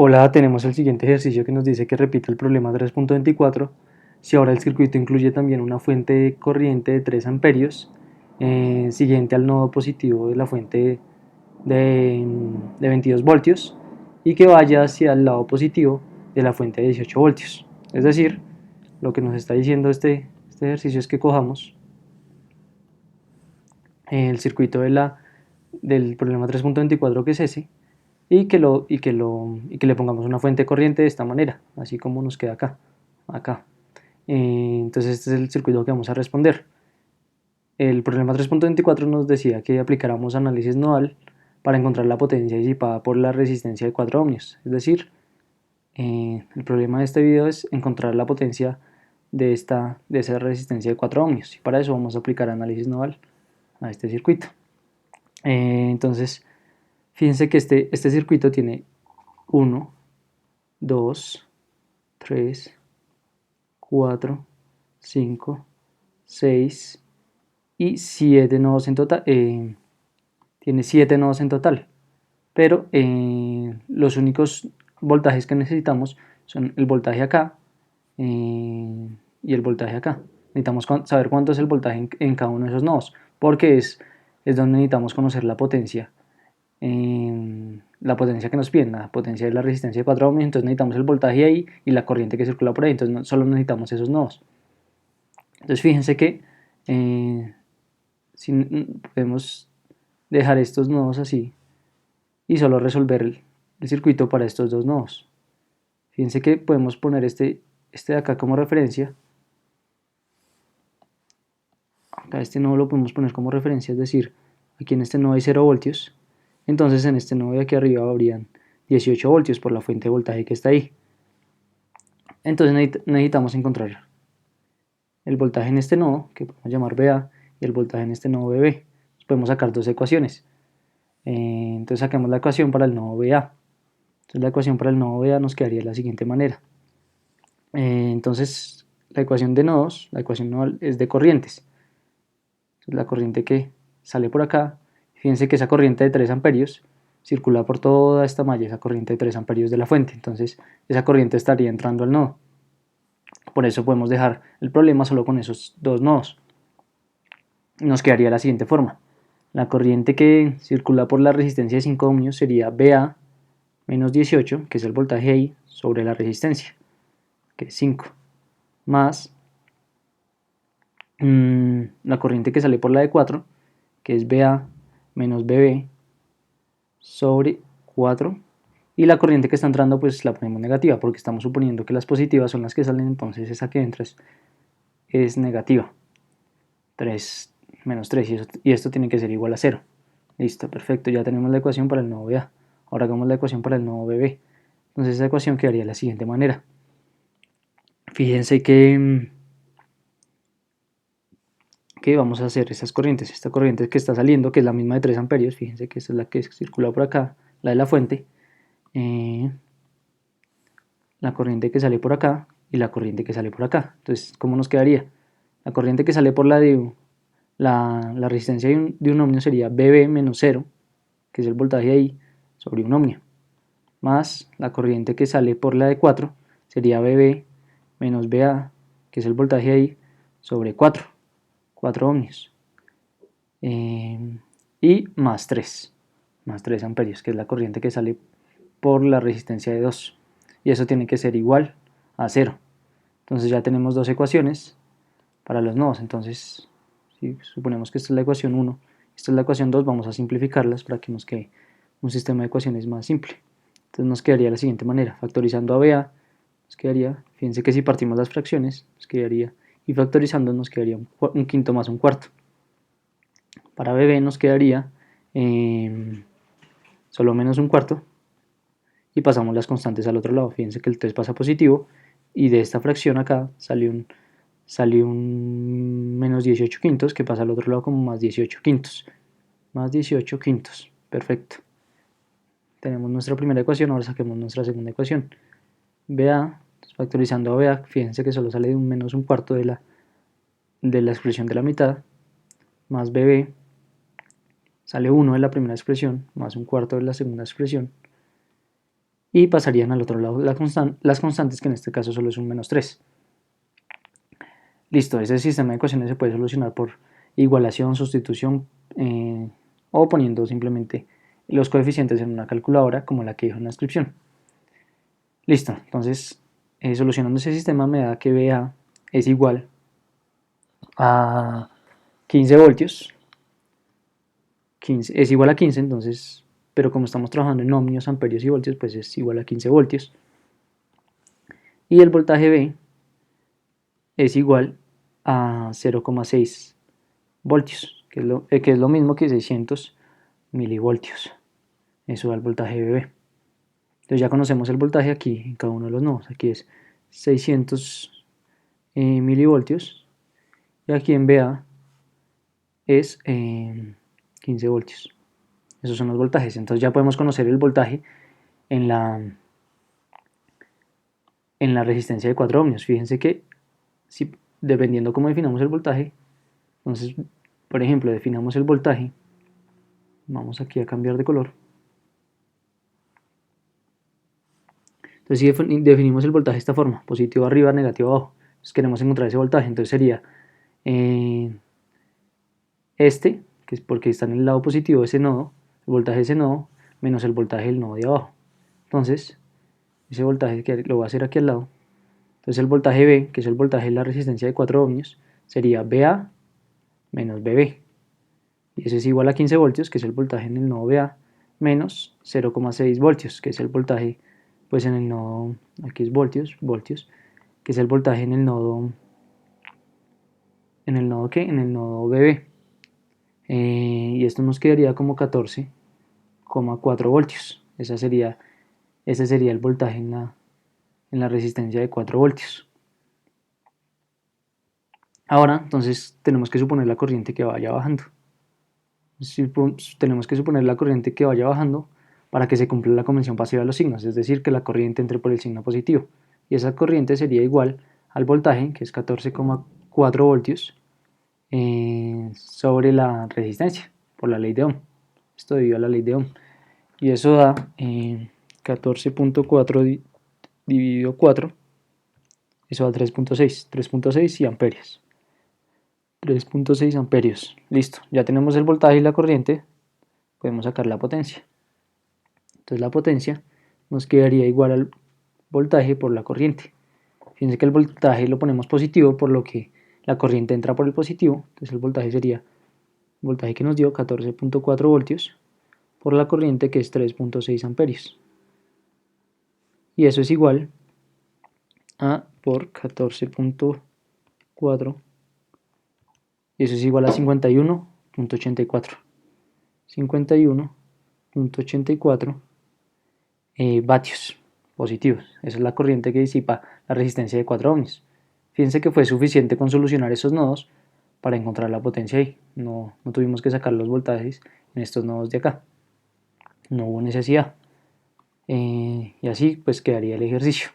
Hola, tenemos el siguiente ejercicio que nos dice que repita el problema 3.24. Si ahora el circuito incluye también una fuente de corriente de 3 amperios, siguiente al nodo positivo de la fuente de 22 voltios, y que vaya hacia el lado positivo de la fuente de 18 voltios. Es decir, lo que nos está diciendo este ejercicio es que cojamos el circuito del problema 3.24, que es ese, y que le pongamos una fuente de corriente de esta manera, así como nos queda acá. Entonces este es el circuito que vamos a responder. El problema 3.24 nos decía que aplicáramos análisis nodal para encontrar la potencia disipada por la resistencia de 4 ohmios. Es decir, el problema de este video es encontrar la potencia de esa resistencia de 4 ohmios. Y para eso vamos a aplicar análisis nodal a este circuito. Entonces, fíjense que este circuito tiene 1, 2, 3, 4, 5, 6 y 7 nodos en total. Tiene 7 nodos en total, pero los únicos voltajes que necesitamos son el voltaje acá y el voltaje acá. Necesitamos saber cuánto es el voltaje en cada uno de esos nodos, porque es donde necesitamos conocer la potencia. La potencia que nos piden, la potencia de la resistencia de 4 ohmios, entonces necesitamos el voltaje ahí y la corriente que circula por ahí, entonces solo necesitamos esos nodos. Entonces fíjense que si podemos dejar estos nodos así y solo resolver el circuito para estos dos nodos. Fíjense que podemos poner este de acá como referencia. Acá este nodo lo podemos poner como referencia, es decir, aquí en este nodo hay 0 voltios, entonces en este nodo de aquí arriba habrían 18 voltios por la fuente de voltaje que está ahí. Entonces necesitamos encontrar el voltaje en este nodo, que podemos llamar VA, y el voltaje en este nodo VB. Podemos sacar dos ecuaciones. Entonces saquemos la ecuación para el nodo VA. Entonces la ecuación para el nodo VA nos quedaría de la siguiente manera. Entonces la ecuación de nodos, la ecuación nodal es de corrientes. Entonces la corriente que sale por acá, fíjense que esa corriente de 3 amperios circula por toda esta malla, esa corriente de 3 amperios de la fuente. Entonces esa corriente estaría entrando al nodo. Por eso podemos dejar el problema solo con esos dos nodos. Nos quedaría de la siguiente forma. La corriente que circula por la resistencia de 5 ohmios sería VA menos 18, que es el voltaje ahí, sobre la resistencia, que es 5, más la corriente que sale por la de 4, que es VA menos BB sobre 4, y la corriente que está entrando pues la ponemos negativa, porque estamos suponiendo que las positivas son las que salen, entonces esa que entra es negativa. 3 menos 3, y esto tiene que ser igual a 0. Listo, perfecto, ya tenemos la ecuación para el nodo A. Ahora hagamos la ecuación para el nodo BB. Entonces esa ecuación quedaría de la siguiente manera. Fíjense que vamos a hacer estas corrientes. Esta corriente que está saliendo, que es la misma de 3 amperios, fíjense que esta es la que circula por acá, la de la fuente. La corriente que sale por acá y la corriente que sale por acá. Entonces, ¿cómo nos quedaría? La corriente que sale por la resistencia de un ohmio sería BB menos 0, que es el voltaje ahí, sobre un ohmio, más la corriente que sale por la de 4 sería BB menos BA, que es el voltaje ahí, sobre 4 ohmios, y más 3 amperios, que es la corriente que sale por la resistencia de 2, y eso tiene que ser igual a 0. Entonces ya tenemos dos ecuaciones para los nodos. Entonces, si suponemos que esta es la ecuación 1, esta es la ecuación 2, vamos a simplificarlas para que nos quede un sistema de ecuaciones más simple. Entonces nos quedaría de la siguiente manera: factorizando a BA, nos quedaría, fíjense que si partimos las fracciones, nos quedaría, y factorizando nos quedaría un quinto más un cuarto. Para BB nos quedaría solo menos un cuarto, y pasamos las constantes al otro lado. Fíjense que el 3 pasa positivo, y de esta fracción acá sale un menos 18 quintos, que pasa al otro lado como más 18 quintos. Más 18 quintos. Perfecto. Tenemos nuestra primera ecuación, ahora saquemos nuestra segunda ecuación. BA, factorizando a BA, fíjense que solo sale de un menos un cuarto de la expresión de la mitad, más BB, sale 1 de la primera expresión, más un cuarto de la segunda expresión, y pasarían al otro lado las constantes, que en este caso solo es un -3. Listo, ese sistema de ecuaciones se puede solucionar por igualación, sustitución o poniendo simplemente los coeficientes en una calculadora como la que dijo en la descripción. Listo, entonces solucionando ese sistema me da que VA es igual a 15 voltios. 15, es igual a 15, entonces, pero como estamos trabajando en ohmios, amperios y voltios, pues es igual a 15 voltios. Y el voltaje B es igual a 0,6 voltios, que es lo mismo que 600 milivoltios. Eso da el voltaje BB. Entonces ya conocemos el voltaje aquí en cada uno de los nodos. Aquí es 600 milivoltios y aquí en BA es 15 voltios. Esos son los voltajes. Entonces ya podemos conocer el voltaje en la resistencia de 4 ohmios. Fíjense que si, dependiendo cómo definamos el voltaje, entonces, por ejemplo, definamos el voltaje, vamos aquí a cambiar de color. Entonces si definimos el voltaje de esta forma, positivo arriba, negativo abajo, entonces queremos encontrar ese voltaje, entonces sería que es porque está en el lado positivo de ese nodo, el voltaje de ese nodo, menos el voltaje del nodo de abajo. Entonces, ese voltaje que lo voy a hacer aquí al lado, entonces el voltaje B, que es el voltaje de la resistencia de 4 ohmios, sería BA menos BB. Y eso es igual a 15 voltios, que es el voltaje en el nodo BA, menos 0,6 voltios, que es el voltaje, pues en el nodo, aquí es voltios, que es el voltaje en el nodo, ¿qué? En el nodo BB. Y esto nos quedaría como 14,4 voltios. Ese sería el voltaje en la resistencia de 4 voltios. Ahora, entonces, tenemos que suponer la corriente que vaya bajando. Tenemos que suponer la corriente que vaya bajando para que se cumpla la convención pasiva de los signos, es decir, que la corriente entre por el signo positivo. Y esa corriente sería igual al voltaje, que es 14,4 voltios, sobre la resistencia, por la ley de Ohm. Esto debido a la ley de Ohm. Y eso da 14,4 dividido 4, eso da 3,6 y amperios. 3,6 amperios. Listo, ya tenemos el voltaje y la corriente, podemos sacar la potencia. Entonces la potencia nos quedaría igual al voltaje por la corriente. Fíjense que el voltaje lo ponemos positivo, por lo que la corriente entra por el positivo. Entonces el voltaje sería el voltaje que nos dio 14,4 voltios por la corriente, que es 3,6 amperios. Y eso es igual a por 14,4, y eso es igual a 51,84. 51,84 vatios positivos. Esa es la corriente que disipa la resistencia de 4 ohmios. Fíjense que fue suficiente con solucionar esos nodos para encontrar la potencia ahí. No tuvimos que sacar los voltajes en estos nodos de acá. No hubo necesidad. Y así pues quedaría el ejercicio.